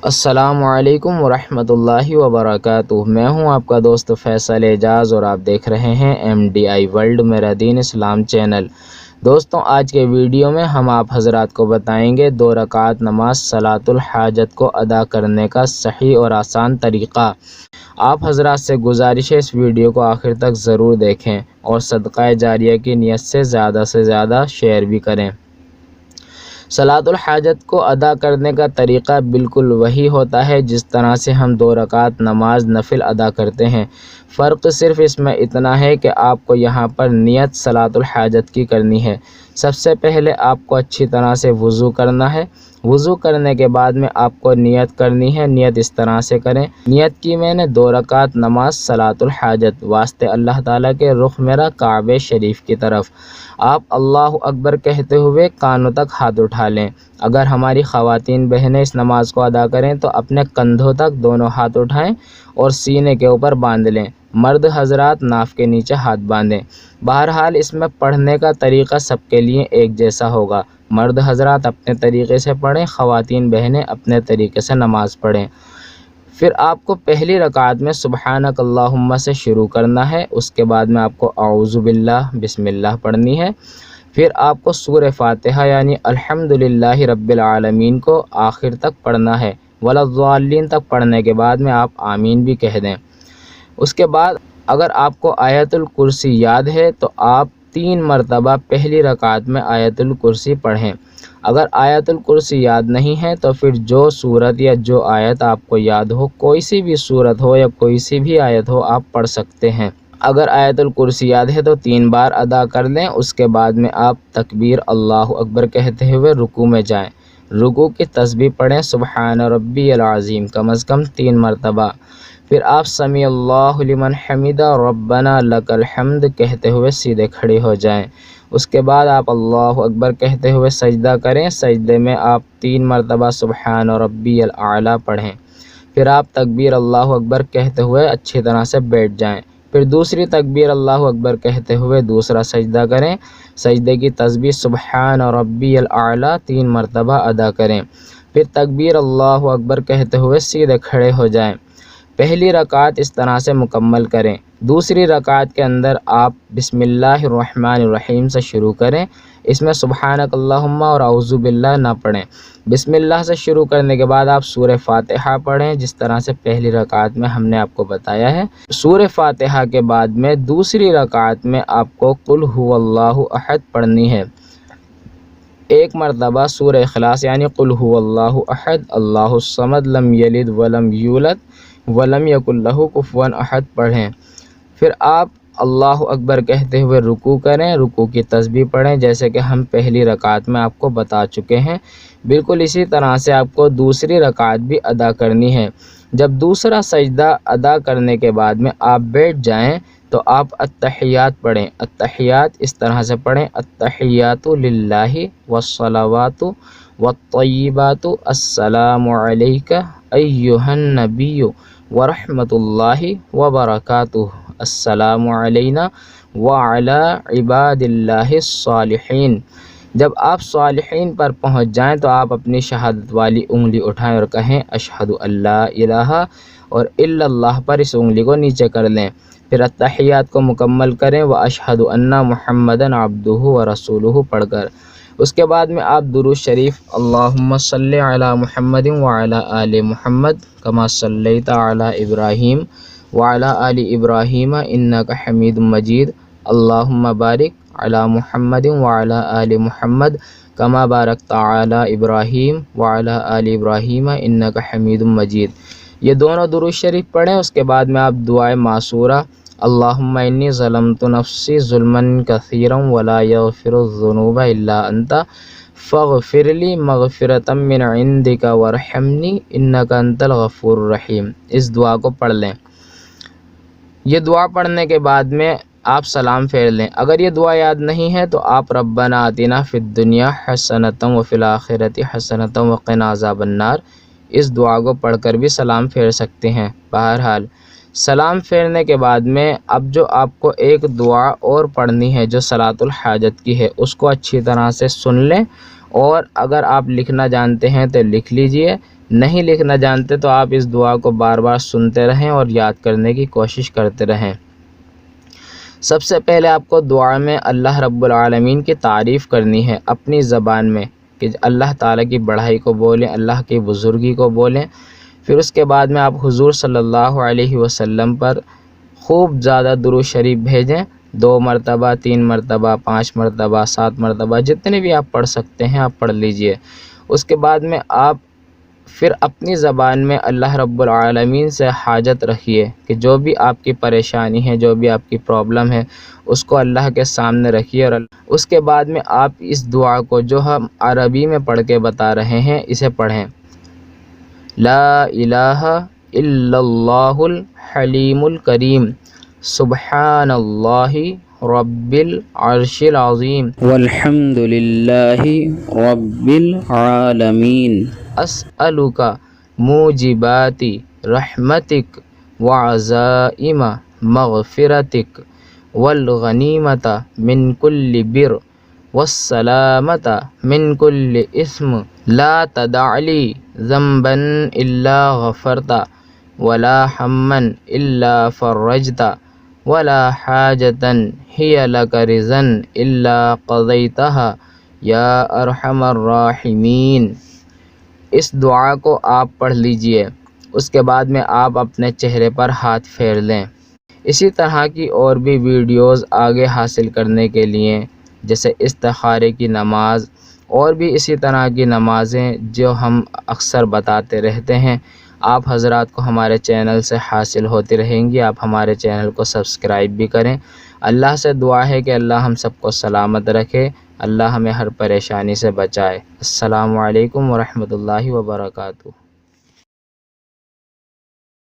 السلام علیکم ورحمۃ اللہ وبرکاتہ۔ میں ہوں آپ کا دوست فیصل اعجاز اور آپ دیکھ رہے ہیں MDI ورلڈ میرا دین اسلام چینل۔ دوستوں، آج کے ویڈیو میں ہم آپ حضرات کو بتائیں گے 2 رکعت نماز صلاۃ الحاجت کو ادا کرنے کا صحیح اور آسان طریقہ۔ آپ حضرات سے گزارش ہے اس ویڈیو کو آخر تک ضرور دیکھیں اور صدقہ جاریہ کی نیت سے زیادہ شیئر بھی کریں۔ صلاۃ الحاجت کو ادا کرنے کا طریقہ بالکل وہی ہوتا ہے جس طرح سے ہم 2 رکعت نماز نفل ادا کرتے ہیں۔ فرق صرف اس میں اتنا ہے کہ آپ کو یہاں پر نیت صلاۃ الحاجت کی کرنی ہے۔ سب سے پہلے آپ کو اچھی طرح سے وضو کرنا ہے۔ وضو کرنے کے بعد میں آپ کو نیت کرنی ہے۔ نیت اس طرح سے کریں، نیت کی میں نے 2 رکعت نماز صلاۃ الحاجت واسطے اللہ تعالیٰ کے رخ میرا کعبہ شریف کی طرف۔ آپ اللہ اکبر کہتے ہوئے کانوں تک ہاتھ اٹھا لیں۔ اگر ہماری خواتین بہنیں اس نماز کو ادا کریں تو اپنے کندھوں تک دونوں ہاتھ اٹھائیں اور سینے کے اوپر باندھ لیں۔ مرد حضرات ناف کے نیچے ہاتھ باندھیں۔ بہرحال اس میں پڑھنے کا طریقہ سب کے لیے ایک جیسا ہوگا۔ مرد حضرات اپنے طریقے سے پڑھیں، خواتین بہنیں اپنے طریقے سے نماز پڑھیں۔ پھر آپ کو پہلی رکعت میں سبحانک اللہم سے شروع کرنا ہے۔ اس کے بعد میں آپ کو اعوذ باللہ بسم اللہ پڑھنی ہے۔ پھر آپ کو سورہ فاتحہ یعنی الحمدللہ رب العالمین کو آخر تک پڑھنا ہے۔ ولا الضالین تک پڑھنے کے بعد میں آپ آمین بھی کہہ دیں۔ اس کے بعد اگر آپ کو آیت الکرسی یاد ہے تو آپ 3 مرتبہ پہلی رکعت میں آیت الکرسی پڑھیں۔ اگر آیت الکرسی یاد نہیں ہے تو پھر جو سورت یا جو آیت آپ کو یاد ہو، کوئی سی بھی سورت ہو یا کوئی سی بھی آیت ہو، آپ پڑھ سکتے ہیں۔ اگر آیت الکرسی یاد ہے تو 3 بار ادا کر لیں۔ اس کے بعد میں آپ تکبیر اللہ اکبر کہتے ہوئے رکوع میں جائیں۔ رکوع کی تسبیح پڑھیں سبحان ربی العظیم کم از کم 3 مرتبہ۔ پھر آپ سمیع اللہ لمن حمدہ ربنا لک الحمد کہتے ہوئے سیدھے کھڑے ہو جائیں۔ اس کے بعد آپ اللہ اکبر کہتے ہوئے سجدہ کریں۔ سجدے میں آپ 3 مرتبہ سبحان ربی الاعلیٰ پڑھیں۔ پھر آپ تکبیر اللہ اکبر کہتے ہوئے اچھی طرح سے بیٹھ جائیں۔ پھر دوسری تکبیر اللہ اکبر کہتے ہوئے دوسرا سجدہ کریں۔ سجدے کی تسبیح سبحان ربی الاعلیٰ 3 مرتبہ ادا کریں۔ پھر تکبیر اللہ اکبر کہتے ہوئے سیدھے کھڑے ہو جائیں۔ پہلی رکعت اس طرح سے مکمل کریں۔ دوسری رکعت کے اندر آپ بسم اللہ الرحمن الرحیم سے شروع کریں۔ اس میں سبحانک اللہم اور اعوذ باللہ نہ پڑھیں۔ بسم اللہ سے شروع کرنے کے بعد آپ سورہ فاتحہ پڑھیں جس طرح سے پہلی رکعت میں ہم نے آپ کو بتایا ہے۔ سورہ فاتحہ کے بعد میں دوسری رکعت میں آپ کو قل ھو اللہ احد پڑھنی ہے۔ 1 مرتبہ سورہ اخلاص یعنی قل ھو اللہ احد اللہ الصمد لم یلد ولم یولد ولم یکن لہ کفوا احد پڑھیں۔ پھر آپ اللہ اکبر کہتے ہوئے رکوع کریں۔ رکوع کی تسبیح پڑھیں جیسے کہ ہم پہلی رکعت میں آپ کو بتا چکے ہیں۔ بالکل اسی طرح سے آپ کو دوسری رکعت بھی ادا کرنی ہے۔ جب دوسرا سجدہ ادا کرنے کے بعد میں آپ بیٹھ جائیں تو آپ التحیات پڑھیں۔ التحیات اس طرح سے پڑھیں التحیات للہ والصلوات والطیبات السلام علیک ایھا النبی ورحمۃ اللہ وبرکاتہ السلام علینا وعلی عباد اللہ الصالحین۔ جب آپ صالحین پر پہنچ جائیں تو آپ اپنی شہادت والی انگلی اٹھائیں اور کہیں اشہد ان لا الہ اور الا اللہ پر اس انگلی کو نیچے کر لیں۔ پھر التحیات کو مکمل کریں واشہد ان محمدًا عبدہ ورسولہ پڑھ کر۔ اس کے بعد میں آپ درود شریف اللہم صلی علی محمد وعلی آل محمد کما صلیت علی ابراہیم وعلی آل ابراہیم انک حمید مجید اللہم بارک علی محمد وعلی آل محمد کما بارکت علی ابراہیم وعلی آل ابراہیم انک حمید مجید۔ یہ دونوں درود شریف پڑھیں۔ اس کے بعد میں آپ دعائے معصورہ اللہم انی ظلمت نفسی ظلما کثیرا ولا یغفر الذنوب الا انت فاغفر لی مغفرۃ من عندک وارحمنی انک انت الغفور الرحیم، اس دعا کو پڑھ لیں۔ یہ دعا پڑھنے کے بعد میں آپ سلام پھیر لیں۔ اگر یہ دعا یاد نہیں ہے تو آپ ربنا آتنا فی الدنیا حسنۃ وفی الآخرۃ حسنۃ وقنا عذاب النار اس دعا کو پڑھ کر بھی سلام پھیر سکتے ہیں۔ بہرحال سلام پھیرنے کے بعد میں اب جو آپ کو ایک دعا اور پڑھنی ہے جو صلاۃ الحاجت کی ہے، اس کو اچھی طرح سے سن لیں اور اگر آپ لکھنا جانتے ہیں تو لکھ لیجئے، نہیں لکھنا جانتے تو آپ اس دعا کو بار بار سنتے رہیں اور یاد کرنے کی کوشش کرتے رہیں۔ سب سے پہلے آپ کو دعا میں اللہ رب العالمین کی تعریف کرنی ہے اپنی زبان میں، کہ اللہ تعالیٰ کی بڑائی کو بولیں، اللہ کی بزرگی کو بولیں۔ پھر اس کے بعد میں آپ حضور صلی اللہ علیہ وسلم پر خوب زیادہ درود شریف بھیجیں، 2 مرتبہ، 3 مرتبہ، 5 مرتبہ، 7 مرتبہ، جتنے بھی آپ پڑھ سکتے ہیں آپ پڑھ لیجئے۔ اس کے بعد میں آپ پھر اپنی زبان میں اللہ رب العالمین سے حاجت رکھیے، کہ جو بھی آپ کی پریشانی ہے، جو بھی آپ کی پرابلم ہے، اس کو اللہ کے سامنے رکھیے۔ اور اس کے بعد میں آپ اس دعا کو جو ہم عربی میں پڑھ کے بتا رہے ہیں اسے پڑھیں۔ لا الہ الا اللہ الحلیم الکریم، سبحان اللہ رب العرش العظیم، والحمد للہ رب العالمین، اسألک موجبات رحمتک وعزائم مغفرتک والغنیمت من کل بر والسلامت من کل اثم، لا تدع لی ذنبا الا غفرت ولا ہما الا فرجت ولا حاجة هي لك رضا الا قضيتها یا ارحم الراحمین۔ اس دعا کو آپ پڑھ لیجئے۔ اس کے بعد میں آپ اپنے چہرے پر ہاتھ پھیر لیں۔ اسی طرح کی اور بھی ویڈیوز آگے حاصل کرنے کے لیے، جیسے استخارے کی نماز اور بھی اسی طرح کی نمازیں جو ہم اکثر بتاتے رہتے ہیں، آپ حضرات کو ہمارے چینل سے حاصل ہوتی رہیں گی۔ آپ ہمارے چینل کو سبسکرائب بھی کریں۔ اللہ سے دعا ہے کہ اللہ ہم سب کو سلامت رکھے، اللہ ہمیں ہر پریشانی سے بچائے۔ السلام علیکم ورحمۃ اللہ وبرکاتہ۔